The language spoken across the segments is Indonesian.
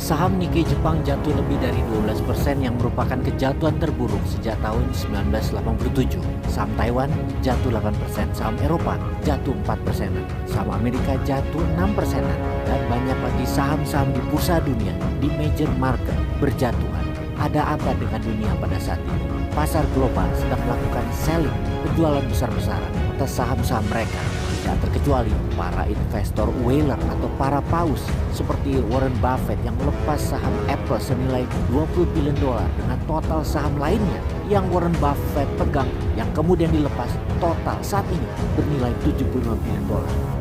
Saham Nikkei Jepang jatuh lebih dari 12% yang merupakan kejatuhan terburuk sejak tahun 1987. Saham Taiwan jatuh 8%, saham Eropa jatuh 4%, saham Amerika jatuh 6%, dan banyak lagi saham-saham di bursa dunia di major market berjatuhan. Ada apa dengan dunia pada saat ini? Pasar global sedang melakukan selling, penjualan besar-besaran atas saham-saham mereka. Tidak terkecuali para investor whaler atau para paus seperti Warren Buffett yang melepas saham Apple senilai $20 billion dengan total saham lainnya yang Warren Buffett pegang yang kemudian dilepas total saat ini bernilai $75 billion.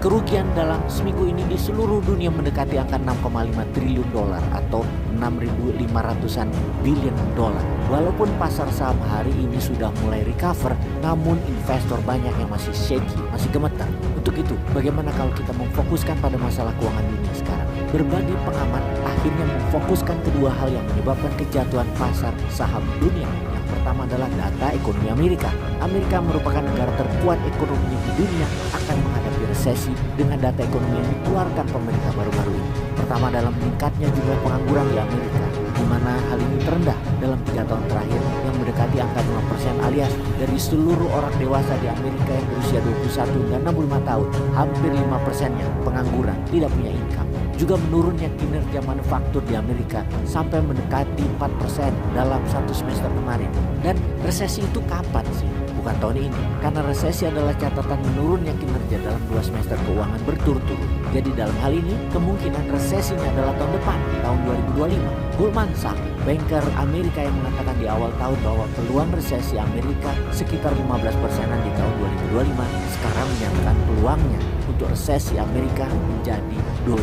Kerugian dalam seminggu ini di seluruh dunia mendekati angka $6,5 triliun atau 6.500-an billion dolar. Walaupun pasar saham hari ini sudah mulai recover, namun investor banyak yang masih shaky, masih gemetar. Untuk itu, bagaimana kalau kita memfokuskan pada masalah keuangan dunia sekarang? Berbagai pengamat akhirnya memfokuskan kedua hal yang menyebabkan kejatuhan pasar saham dunia. Yang pertama adalah data ekonomi Amerika. Amerika merupakan negara terkuat ekonominya di dunia akan menghadapi resesi dengan data ekonomi yang dikeluarkan pemerintah baru-baru ini. Pertama adalah meningkatnya jumlah pengangguran di Amerika, di mana hal ini terendah dalam 3 tahun terakhir yang mendekati angka 5%, alias dari seluruh orang dewasa di Amerika yang berusia 21 hingga 65 tahun, hampir 5%-nya pengangguran, tidak punya income. Juga menurunnya kinerja manufaktur di Amerika sampai mendekati 4% dalam 1 semester kemarin. Dan resesi itu kapan sih? Bukan tahun ini, karena resesi adalah catatan menurunnya kinerja dalam 2 semester keuangan berturut-turut. Jadi dalam hal ini kemungkinan resesinya adalah tahun depan, tahun 2025. Goldman Sachs, banker Amerika yang mengatakan di awal tahun bahwa peluang resesi Amerika sekitar 15%-an di tahun 2025, sekarang menyatakan peluangnya untuk resesi Amerika menjadi 2%.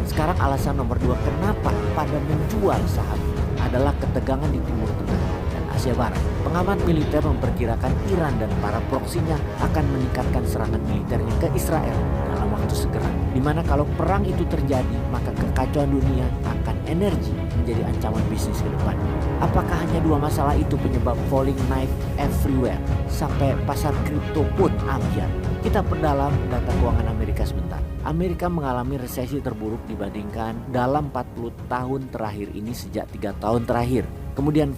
Sekarang alasan nomor 2 kenapa pada menjual saham adalah ketegangan di Timur Tengah dan Asia Barat. Pengamat militer memperkirakan Iran dan para proksinya akan meningkatkan serangan militernya ke Israel dalam waktu segera. Dimana kalau perang itu terjadi, maka kekacauan dunia akan energi menjadi ancaman bisnis ke depan. Apakah hanya 2 masalah itu penyebab falling knife everywhere sampai pasar kripto pun ambiar? Kita perdalam data keuangan Amerika sebentar. Amerika mengalami resesi terburuk dibandingkan dalam 40 tahun terakhir ini sejak 3 tahun terakhir. Kemudian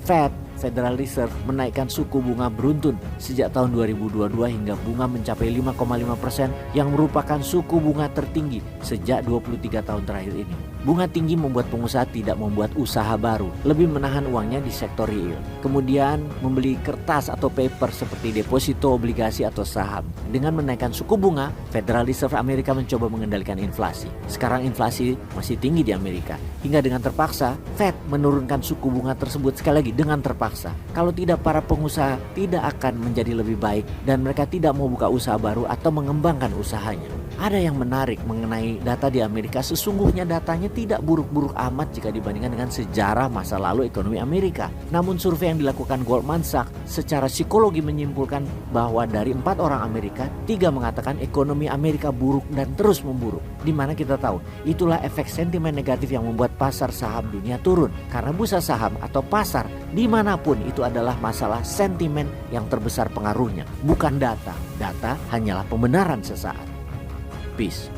Federal Reserve menaikkan suku bunga beruntun sejak tahun 2022 hingga bunga mencapai 5,5% yang merupakan suku bunga tertinggi sejak 23 tahun terakhir ini. Bunga tinggi membuat pengusaha tidak membuat usaha baru, lebih menahan uangnya di sektor real. Kemudian membeli kertas atau paper seperti deposito, obligasi atau saham. Dengan menaikkan suku bunga, Federal Reserve Amerika mencoba mengendalikan inflasi. Sekarang inflasi masih tinggi di Amerika. Hingga dengan terpaksa, Fed menurunkan suku bunga tersebut sekali lagi dengan terpaksa. Kalau tidak, para pengusaha tidak akan menjadi lebih baik dan mereka tidak mau buka usaha baru atau mengembangkan usahanya. Ada yang menarik mengenai data di Amerika, sesungguhnya datanya tidak buruk-buruk amat jika dibandingkan dengan sejarah masa lalu ekonomi Amerika. Namun survei yang dilakukan Goldman Sachs secara psikologi menyimpulkan bahwa dari 4 orang Amerika, 3 mengatakan ekonomi Amerika buruk dan terus memburuk. Dimana kita tahu, itulah efek sentimen negatif yang membuat pasar saham dunia turun. Karena bursa saham atau pasar dimanapun itu adalah masalah sentimen yang terbesar pengaruhnya, bukan data. Data hanyalah pembenaran sesaat. Peace.